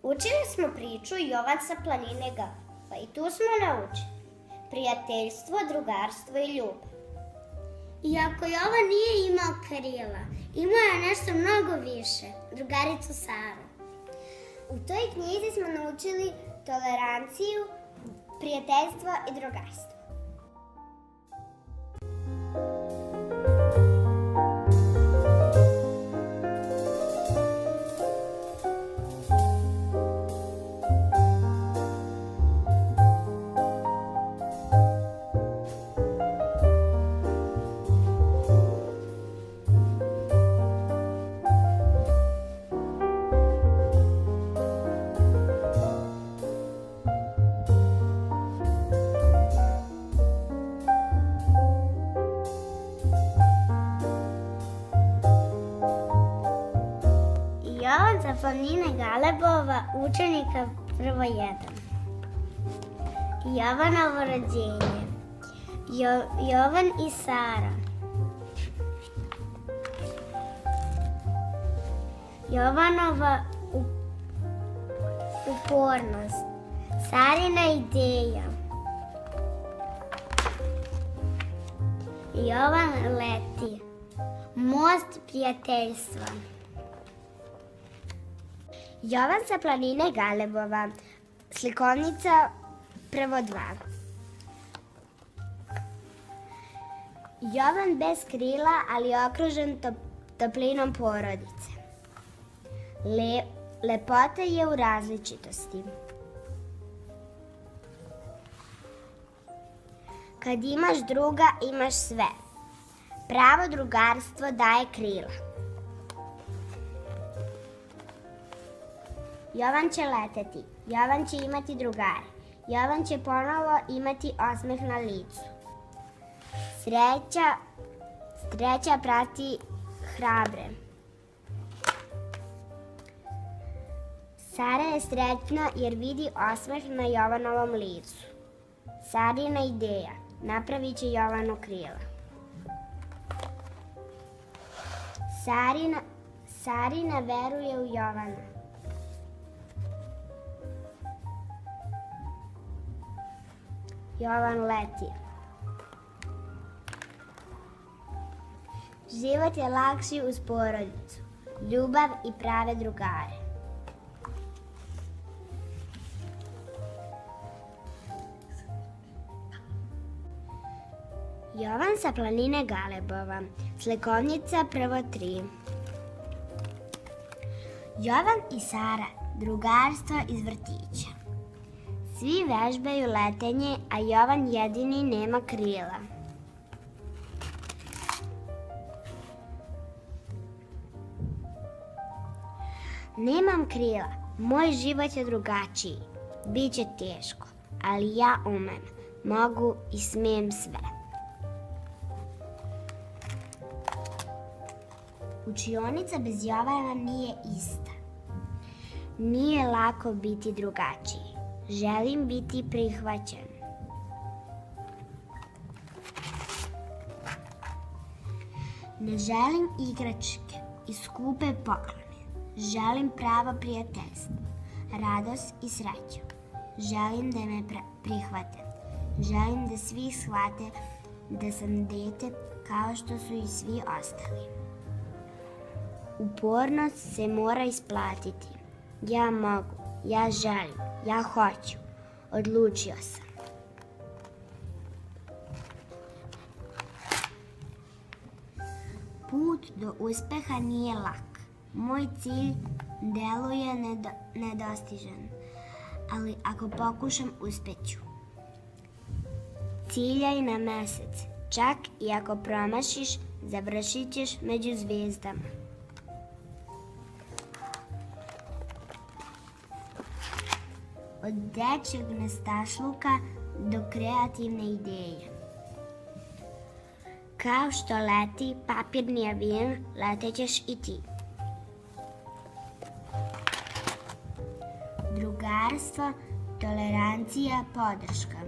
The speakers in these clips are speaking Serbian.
Učili smo priču Jovan sa Planine pa i tu smo naučili prijateljstvo, drugarstvo i ljubav. Iako Jovan nije imao krila, imao je nešto mnogo više, drugaricu Saru. U toj knjizi smo naučili toleranciju, prijateljstvo i drugarstvo. Jovan sa Planine Galebova, učenika prvo 1. Jovanovo rođenje. Jovan i Sara. Jovanova upornost. Sarina ideja. Jovan leti. Most prijateljstva. Jovan sa Planine Galebova, slikovnica prvo 2. Jovan bez krila, ali okružen toplinom porodice. Lepota je u različitosti. Kad imaš druga, imaš sve. Pravo drugarstvo daje krila. Jovan će leteti, Jovan će imati drugare, Jovan će ponovo imati osmeh na licu. Sreća prati hrabre. Sara je srećna jer vidi osmeh na Jovanovom licu. Sarina ideja, napravit će Jovanu krila. Sarina veruje u Jovana. Jovan leti. Život je lakši uz porodicu, ljubav i prave drugare. Jovan sa Planine Galebova, slikovnica prvo 3. Jovan i Sara, drugarstvo iz vrtića. Svi vežbaju letenje, a Jovan jedini nema krila. Nemam krila, moj život je drugačiji. Biće teško, ali ja umem, mogu i smijem sve. Učionica bez Jovana nije ista. Nije lako biti drugačiji. Želim biti prihvaćen. Ne želim igračke i skupe poklone. Želim pravo prijateljstvo, radost i sreću. Želim da me prihvate. Želim da svi shvate da sam dete kao što su i svi ostali. Upornost se mora isplatiti. Ja mogu, ja želim, ja hoću. Odlučio sam. Put do uspeha nije lak. Moj cilj deluje nedostižan, ali ako pokušam, uspeću. Ciljaj na mesec. Čak i ako promašiš, završit ćeš među zvijezdama. Od dečjeg nestašluka do kreativne ideje. Kao što leti papirni avion, letećeš i ti. Drugarstvo, tolerancija, podrška.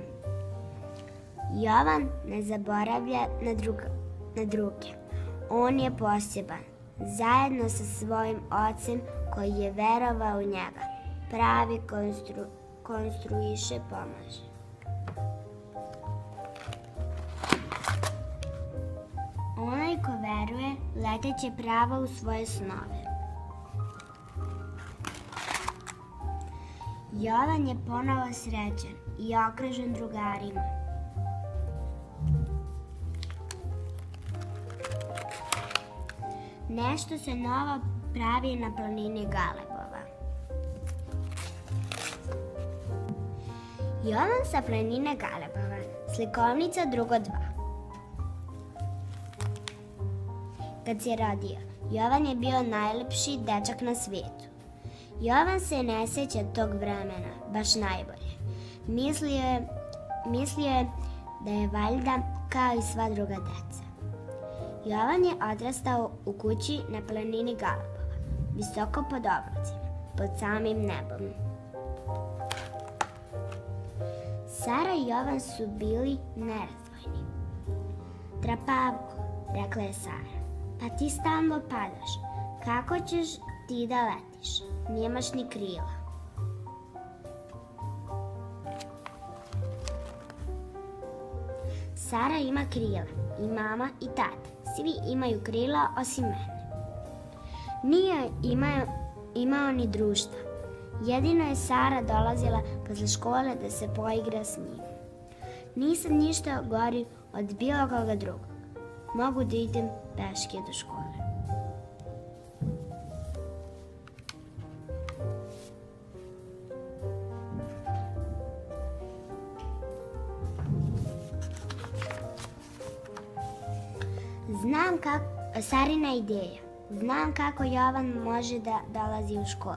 Jovan ne zaboravlja na druge. On je poseban, zajedno sa svojim ocem koji je verovao u njega. pravi, konstruiše, pomaže. Onaj ko veruje, leteće pravo u svoje snove. Jovan je ponovo srećan i okružen drugarima. Nešto se novo pravi na planini Galebova. Jovan sa planine Galebova, slikovnica drugo 2. Kad se rodio, Jovan je bio najlepši dečak na svijetu. Jovan se ne sjeća tog vremena baš najbolje. Mislio je da je valjda kao i sva druga deca. Jovan je odrastao u kući na planini Galebova, visoko pod oblacima, pod samim nebom. Sara i Jovan su bili nerazdvojni. Trapavko, rekla je Sara, pa ti stalno padaš. Kako ćeš ti da letiš? Nemaš ni krila. Sara ima krila, i mama i tata. Svi imaju krila osim mene. Nije imao ni društva. Jedino je Sara dolazila posle škole da se poigra s njim. Nisam ništa gori od bilo koga drugog. Mogu da idem peške do škole. Sarina ideja. Znam kako Jovan može da dolazi u školu.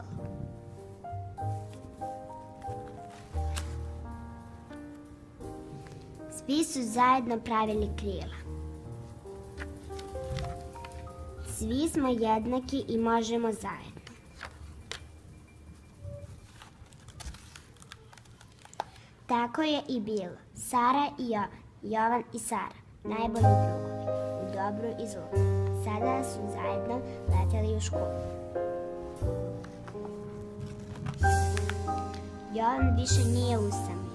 Svi su zajedno pravili krila. Svi smo jednaki i možemo zajedno. Tako je i bilo. Sara i Jovan, Jovan i Sara, najbolji drugovi, u dobru i zlu. Sada su zajedno leteli u školu. Jovan više nije usamljen.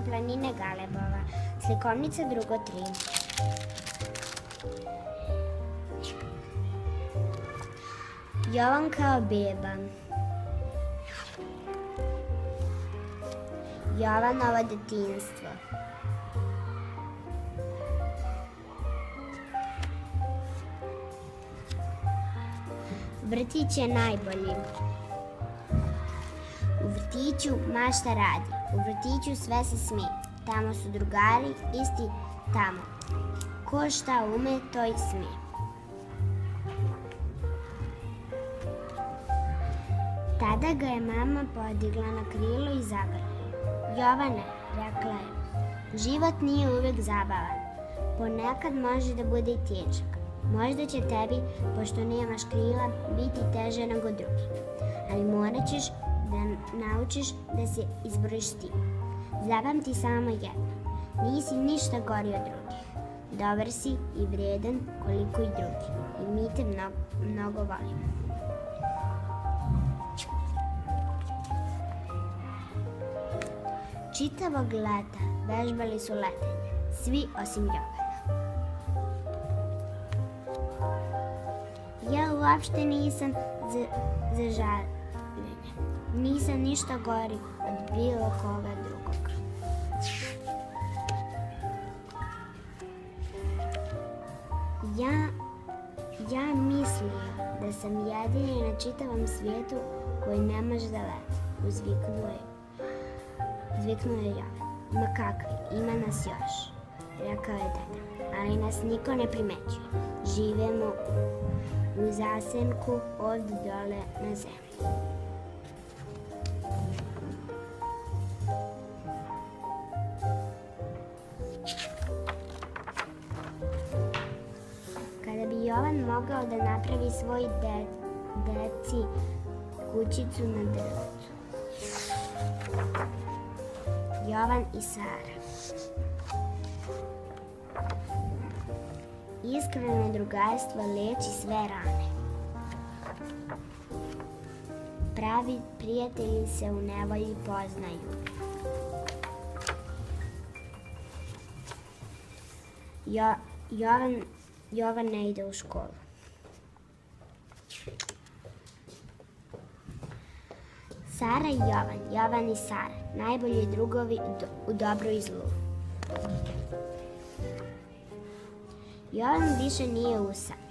Planine Galebova, slikovnica drugo 3. Jovan kao beba. Jovanovo detinjstvo. Vrtić je najbolji. U vrtiću mašta radi. U vrtiću sve se smije. Tamo su drugari, isti tamo. Ko šta ume, to i smije. Tada ga je mama podigla na krilo i zagrlila. Jovane, rekla je, život nije uvijek zabavan. Ponekad može da bude i tešak. Možda će tebi, pošto nemaš krila, biti teže nego drugi. Ali morat ćeš da naučiš da se izboriš s tim. Zapamti samo jedno. Nisi ništa gori od drugih. Dobar si i vredan koliko i drugi. I mi te mnogo volimo. Čitavog leta vežbali su letenje. Svi osim Jovana. Ja uopšte nisam za žaljenje. Nisam ništa gori od bilo koga drugog. Ja mislim da sam jedini na čitavom svijetu koji ne može da leti, uzviknuo je Jovan. Ma kakvi, ima nas još, rekao je deda, ali nas niko ne primećuje. Živemo u zasenku ovdje dole na zemlji. bi Jovan mogao da napravi svoj deci kućicu na drvetu. Jovan i Sara. Iskreno drugarstvo leči sve rane. Pravi prijatelji se u nevolji poznaju. Jovan ne ide u školu. Sara i Jovan i Sara, najbolji drugovi u dobru i zlu. Jovan više nije usan.